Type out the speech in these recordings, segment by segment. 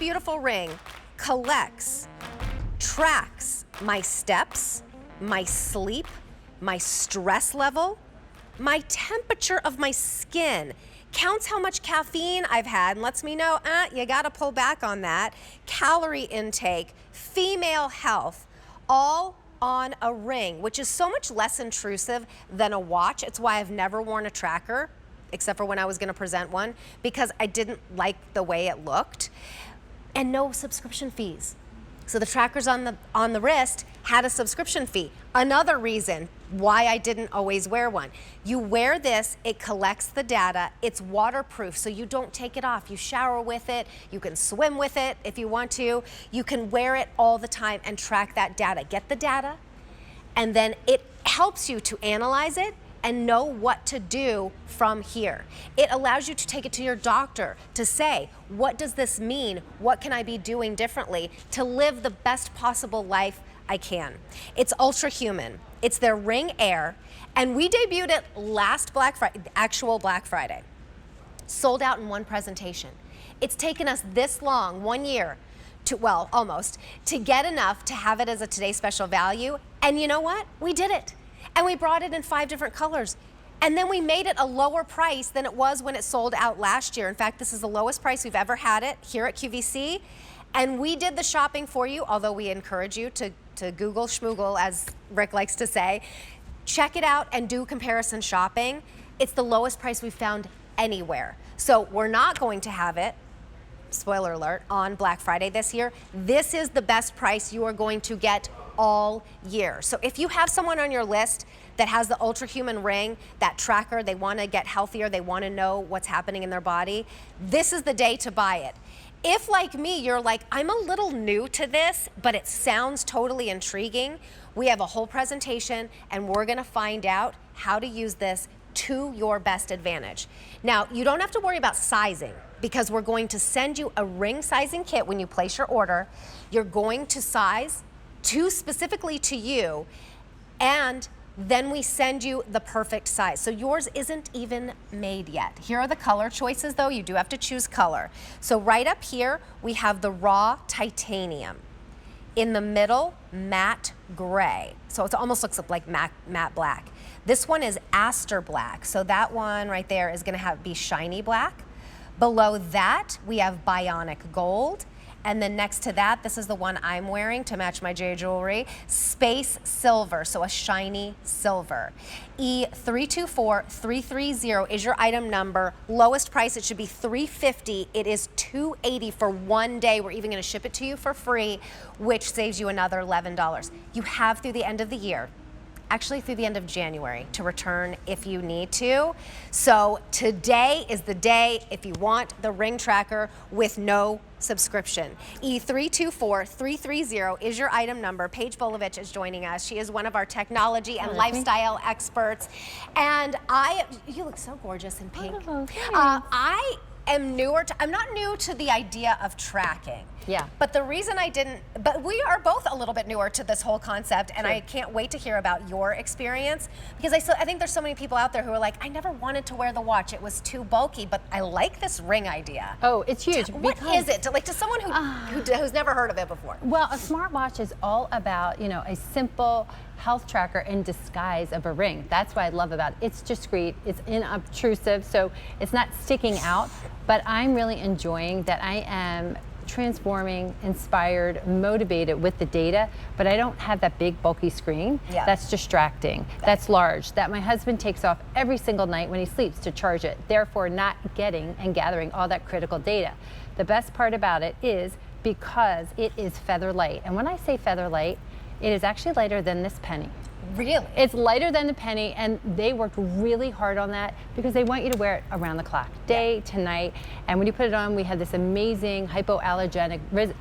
beautiful ring collects, tracks my steps, my sleep, my stress level, my temperature of my skin, counts how much caffeine I've had and lets me know, you gotta pull back on that, calorie intake, female health, all on a ring, which is so much less intrusive than a watch. It's why I've never worn a tracker, except for when I was gonna present one, because I didn't like the way it looked. And no subscription fees. So the trackers on the wrist had a subscription fee. Another reason why I didn't always wear one. You wear this, it collects the data, it's waterproof, so you don't take it off. You shower with it, you can swim with it if you want to. You can wear it all the time and track that data. Get the data, and then it helps you to analyze it and know what to do from here. It allows you to take it to your doctor to say, what does this mean? What can I be doing differently to live the best possible life I can? It's Ultrahuman. It's their Ring Air, and we debuted it last Black Friday, actual Black Friday. Sold out in one presentation. It's taken us this long, 1 year, well, almost, to get enough to have it as a Today Special value, and you know what? We did it. And we brought it in 5 different colors. And then we made it a lower price than it was when it sold out last year. In fact, this is the lowest price we've ever had it here at QVC. And we did the shopping for you, although we encourage you to Google schmoogle, as Rick likes to say. Check it out and do comparison shopping. It's the lowest price we've found anywhere. So we're not going to have it, spoiler alert, on Black Friday this year. This is the best price you are going to get all year. So if you have someone on your list that has the Ultrahuman ring, that tracker, they want to get healthier, they want to know what's happening in their body, this is the day to buy it. If, like me, you're like, I'm a little new to this, but it sounds totally intriguing, we have a whole presentation and we're going to find out how to use this to your best advantage. Now, you don't have to worry about sizing, because we're going to send you a ring sizing kit when you place your order. You're going to size specifically to you, and then we send you the perfect size. So yours isn't even made yet. Here are the color choices, though. You do have to choose color. So right up here, we have the raw titanium. In the middle, matte gray. So it almost looks like matte black. This one is aster black. So that one right there is gonna be shiny black. Below that, we have bionic gold. And then next to that, this is the one I'm wearing to match my J jewelry, space silver, so a shiny silver. E324330 is your item number. Lowest price, it should be $350. It is $280 for 1 day. We're even gonna ship it to you for free, which saves you another $11. You have through the end of the year, actually through the end of January, to return if you need to. So today is the day if you want the ring tracker with no subscription. E324330 is your item number. Paige Bolovich is joining us. She is one of our technology and lifestyle experts. And you look so gorgeous in pink. Oh, I am newer to, I'm not new to the idea of tracking. Yeah. But the reason but we are both a little bit newer to this whole concept, and I can't wait to hear about your experience, because I think there's so many people out there who are like, I never wanted to wear the watch, it was too bulky, but I like this ring idea. Oh, it's huge. What is it? To someone who's never heard of it before. Well, a smartwatch is all about, a simple health tracker in disguise of a ring. That's what I love about it. It's discreet, it's inobtrusive, so it's not sticking out, but I'm really enjoying that I am transforming, inspired, motivated with the data, but I don't have that big bulky screen that's distracting, that's large, that my husband takes off every single night when he sleeps to charge it, therefore not getting and gathering all that critical data. The best part about it is because it is feather light, and when I say feather light, it is actually lighter than this penny. Really? It's lighter than the penny, and they worked really hard on that because they want you to wear it around the clock, day to night. And when you put it on, we have this amazing hypoallergenic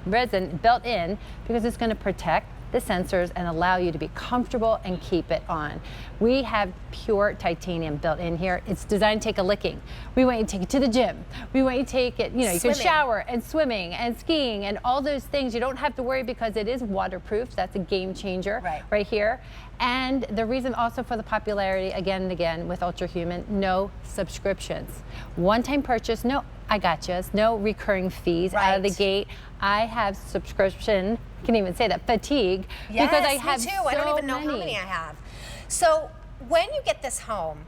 resin built in because it's going to protect the sensors and allow you to be comfortable and keep it on. We have pure titanium built in here. It's designed to take a licking. We want you to take it to the gym. We want you to take it, you can shower and swimming and skiing and all those things. You don't have to worry because it is waterproof. That's a game changer right here. And the reason also for the popularity, again and again, with Ultrahuman, no subscriptions. One-time purchase, no I got you. It's no recurring fees out of the gate. I have subscription, I can't even say that, fatigue. Yes, because I have me too. So I don't even know how many I have. So when you get this home,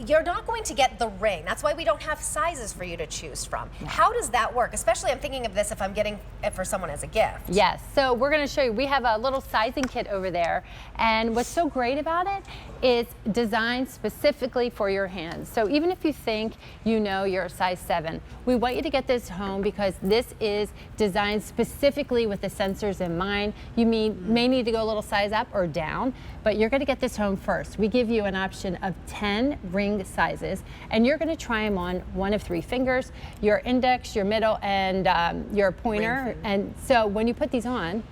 you're not going to get the ring. That's why we don't have sizes for you to choose from. Yeah. How does that work? Especially I'm thinking of this if I'm getting it for someone as a gift. Yes, so we're gonna show you, we have a little sizing kit over there, and what's so great about it is designed specifically for your hands. So even if you think you know you're a size 7, we want you to get this home because this is designed specifically with the sensors in mind. You may need to go a little size up or down, but you're gonna get this home first. We give you an option of 10 ring sizes, and you're going to try them on one of 3 fingers, your index, your middle, and your pointer. And so when you put these on,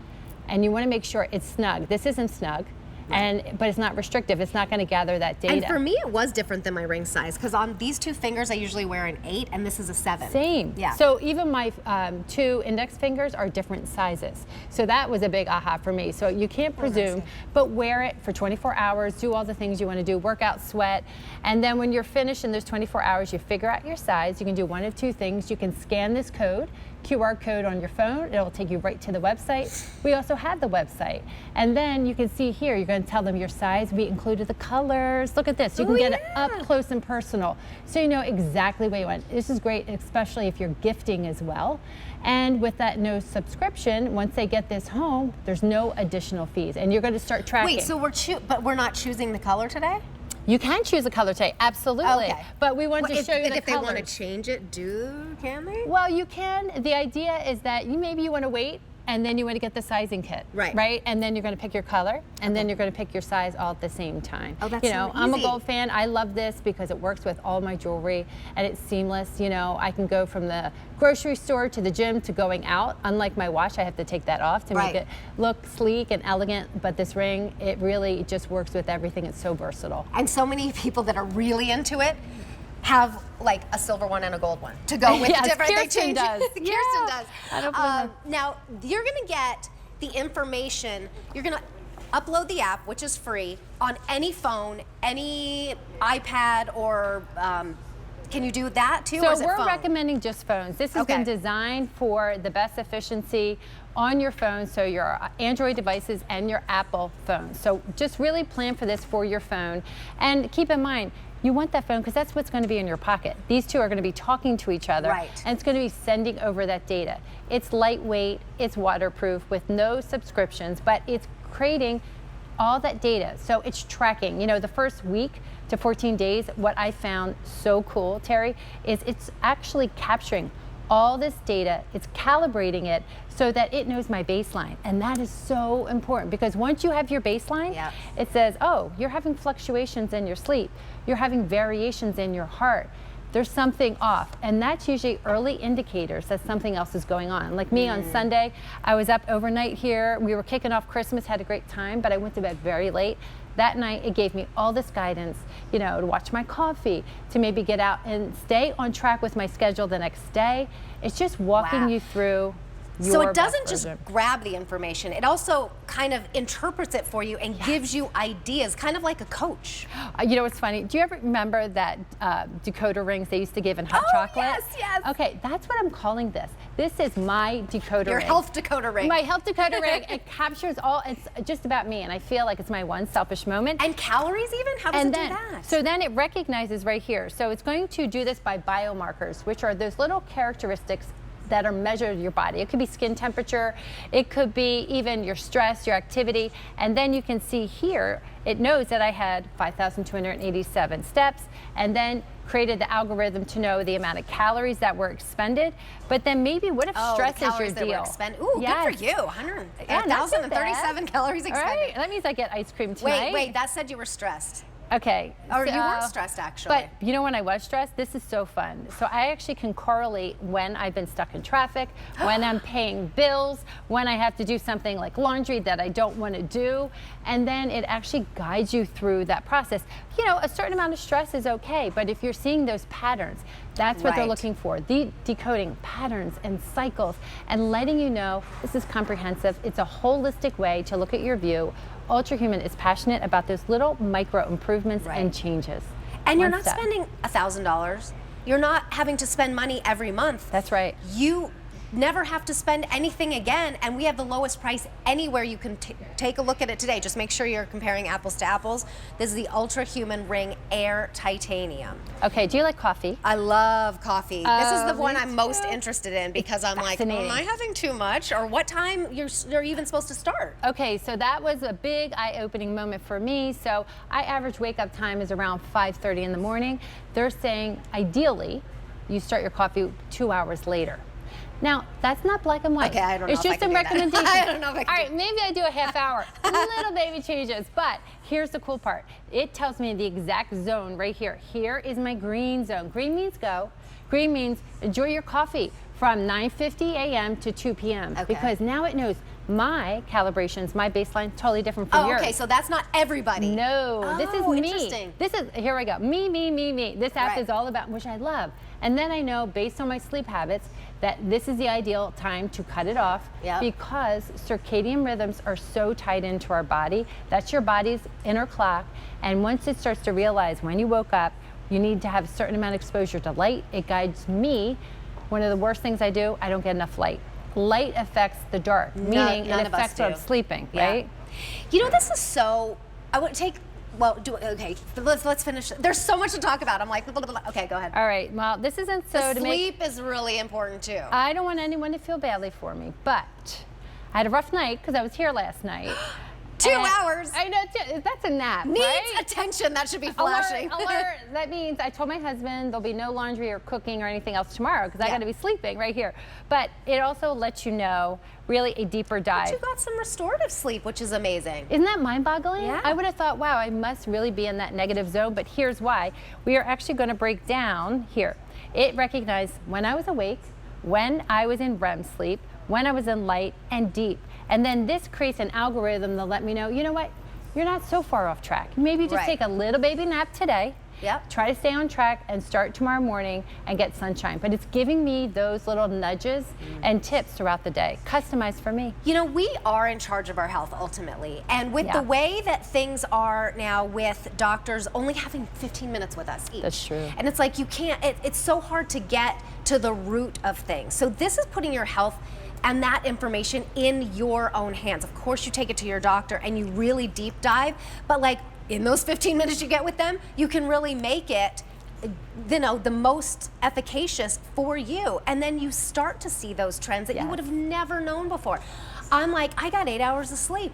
and you want to make sure it's snug. This isn't snug. But it's not restrictive. It's not going to gather that data. And for me, it was different than my ring size because on these 2 fingers, I usually wear an 8, and this is a 7. Same. Yeah. So even my 2 index fingers are different sizes. So that was a big aha for me. So you can't presume, but wear it for 24 hours. Do all the things you want to do. Work out, sweat, and then when you're finished in those 24 hours, you figure out your size. You can do one of 2 things. You can scan this code. QR code on your phone. It'll take you right to the website. We also have the website. And then you can see here, you're going to tell them your size. We included the colors. Look at this. You can get it up close and personal. So you know exactly what you want. This is great, especially if you're gifting as well. And with that no subscription, once they get this home, there's no additional fees. And you're going to start tracking. Wait, so we're not choosing the color today? You can choose a color today, absolutely. Okay. But we want to show you the if colors. they want to change it, can they? Well, you can. The idea is that maybe you want to wait, and then you want to get the sizing kit. Right? And then you're going to pick your color, and then you're going to pick your size all at the same time. Oh, that's so easy. I'm a gold fan. I love this because it works with all my jewelry, and it's seamless. I can go from the grocery store to the gym to going out. Unlike my watch, I have to take that off to make it look sleek and elegant. But this ring, it really just works with everything. It's so versatile. And so many people that are really into it have like a silver one and a gold one to go with yes, different. Kirsten does. Kirsten does. I don't blame her. Now you're going to get the information. You're going to upload the app, which is free, on any phone, any iPad, or can you do that too? So or is it we're phone? recommending just phones. This has been designed for the best efficiency on your phone, so your Android devices and your Apple phones. So just really plan for this for your phone, and keep in mind, you want that phone because that's what's going to be in your pocket. These 2 are going to be talking to each other, and it's going to be sending over that data. It's lightweight, it's waterproof with no subscriptions, but it's creating all that data. So it's tracking. The first week to 14 days, what I found so cool, Terry, is it's actually capturing all this data, it's calibrating it so that it knows my baseline. And that is so important because once you have your baseline, it says, oh, you're having fluctuations in your sleep, you're having variations in your heart, there's something off. And that's usually early indicators that something else is going on. Like me on Sunday, I was up overnight here, we were kicking off Christmas, had a great time, but I went to bed very late. That night, it gave me all this guidance, to watch my coffee, to maybe get out and stay on track with my schedule the next day. It's just walking you through your So it doesn't best just version. grab the information, it also kind of interprets it for you and gives you ideas, kind of like a coach. What's funny? Do you ever remember that decoder rings they used to give in hot chocolate? Yes. Okay, that's what I'm calling this. This is my decoder ring. Your health decoder ring. My health decoder ring. It captures all, it's just about me, and I feel like it's my one selfish moment. And calories even? How does it do that? So then it recognizes right here. So it's going to do this by biomarkers, which are those little characteristics that are measured in your body. It could be skin temperature, it could be even your stress, your activity, and then you can see here, it knows that I had 5,287 steps, and then created the algorithm to know the amount of calories that were expended. But then maybe what if stress is your deal? Ooh, good for you. 1,037 calories expended. All right, that means I get ice cream tonight. Wait, that said you were stressed. Okay. Or you weren't stressed, actually. But when I was stressed, this is so fun. So I actually can correlate when I've been stuck in traffic, when I'm paying bills, when I have to do something like laundry that I don't want to do. And then it actually guides you through that process. A certain amount of stress is okay, but if you're seeing those patterns, that's what they're looking for. Decoding patterns and cycles and letting you know this is comprehensive. It's a holistic way to look at your view. Ultrahuman is passionate about those little micro improvements and changes. And you're not spending $1,000. You're not having to spend money every month. That's right. You never have to spend anything again, and we have the lowest price anywhere. You can take a look at it today. Just make sure you're comparing apples to apples. This is the Ultrahuman Ring Air Titanium. Okay, do you like coffee? I love coffee. This is the one me I'm most interested in because I'm like, fascinating. am I having too much? Or what time you're even supposed to start? Okay, so that was a big eye-opening moment for me. So I average wake-up time is around 5:30 in the morning. They're saying ideally you start your coffee 2 hours later. Now, that's not black and white. Okay, I don't know it's if just I can a do that. recommendation. I don't know if I can All do right, maybe I do a half hour. Little baby changes. But here's the cool part. It tells me the exact zone right here. Here is my green zone. Green means go. Green means enjoy your coffee from 9:50 a.m. to 2 p.m. Okay. Because now it knows my calibrations, my baseline, totally different from yours. Okay, so that's not everybody. No, this is Oh, me. interesting. This is, here I go, me. This app Right. is all about, which I love. And then I know, based on my sleep habits, that this is the ideal time to cut it off Yep. because circadian rhythms are so tied into our body. That's your body's inner clock. And once it starts to realize when you woke up, you need to have a certain amount of exposure to light. It guides me. One of the worst things I do, I don't get enough light. Light affects the dark, meaning none it of us affects how I'm do. sleeping, Yeah. right? You know, this is so, I would take, well, okay, let's finish. There's so much to talk about. I'm like, blah, blah, blah. Okay, go ahead. All right, well, this isn't so The to make... sleep is really important too. I don't want anyone to feel badly for me, but I had a rough night because I was here last night. 2 hours. I know, that's a nap, Needs right? attention. That should be flashing. Alert. That means I told my husband there'll be no laundry or cooking or anything else tomorrow because I Yeah. got to be sleeping right here. But it also lets you know really a deeper dive. But you got some restorative sleep, which is amazing. Isn't that mind-boggling? Yeah. I would have thought, wow, I must really be in that negative zone, but here's why. We are actually going to break down here. It recognized when I was awake, when I was in REM sleep, when I was in light and deep. And then this creates an algorithm to let me know, you know what, you're not so far off track. Maybe just Right. take a little baby nap today. Yep. Try to stay on track and start tomorrow morning and get sunshine. But it's giving me those little nudges and tips throughout the day, customized for me. You know, we are in charge of our health ultimately. And with Yeah. the way that things are now with doctors only having 15 minutes with us each. That's true. And it's like you can't, it's so hard to get to the root of things. So this is putting your health and that information in your own hands. Of course, you take it to your doctor and you really deep dive, but like in those 15 minutes you get with them, you can really make it, you know, the most efficacious for you. And then you start to see those trends that you Yes. would have never known before. I'm like, I got 8 hours of sleep.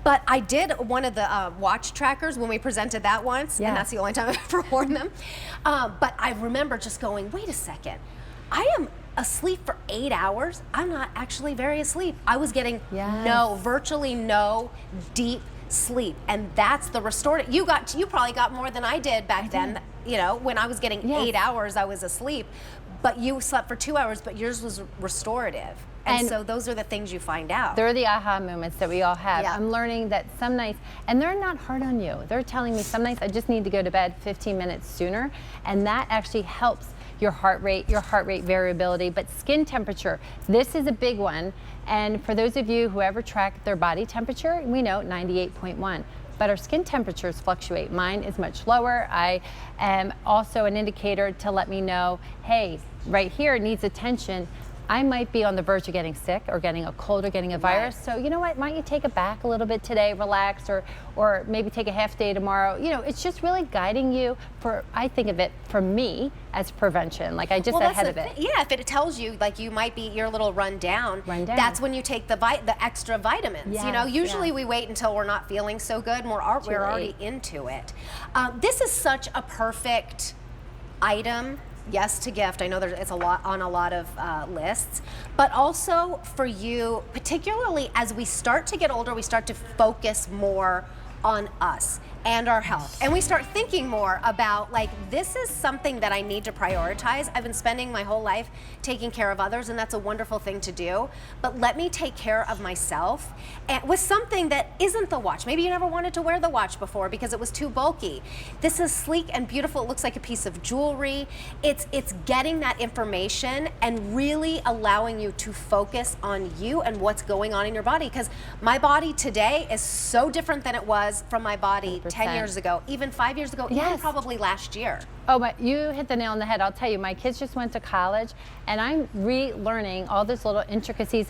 But I did one of the watch trackers when we presented that once, Yeah. and that's the only time I've ever worn them. But I remember just going, wait a second, I am asleep for 8 hours. I'm not actually very asleep. I was getting Yes. virtually no deep sleep, and that's the restorative. You probably got more than I did back then. You know, when I was getting Yes. 8 hours, I was asleep, but you slept for 2 hours, but yours was restorative. And so those are the things you find out. They're the aha moments that we all have. Yeah. I'm learning that some nights, and they're not hard on you. They're telling me some nights I just need to go to bed 15 minutes sooner, and that actually helps your heart rate variability, but skin temperature. This is a big one. And for those of you who ever track their body temperature, we know 98.1. But our skin temperatures fluctuate. Mine is much lower. I am also an indicator to let me know, hey, right here needs attention. I might be on the verge of getting sick or getting a cold or getting a virus. Right. So you know what, might you take it back a little bit today, relax, or maybe take a half day tomorrow. You know, it's just really guiding you for, I think of it for me as prevention. Like I just ahead of it. Yeah, if it tells you like you're a little run down, that's when you take the extra vitamins. You know, Yes, usually yes. we wait until we're not feeling so good and we're already into it. This is such a perfect item. Yes, to gift. I know it's a lot on a lot of lists, but also for you, particularly as we start to get older, we start to focus more on us and our health. And we start thinking more about like, this is something that I need to prioritize. I've been spending my whole life taking care of others, and that's a wonderful thing to do, but let me take care of myself and with something that isn't the watch. Maybe you never wanted to wear the watch before because it was too bulky. This is sleek and beautiful. It looks like a piece of jewelry. It's getting that information and really allowing you to focus on you and what's going on in your body, because my body today is so different than it was from my body 10 years ago, even 5 years ago, even Yes. probably last year. Oh, you hit the nail on the head. I'll tell you, my kids just went to college, and I'm relearning all those little intricacies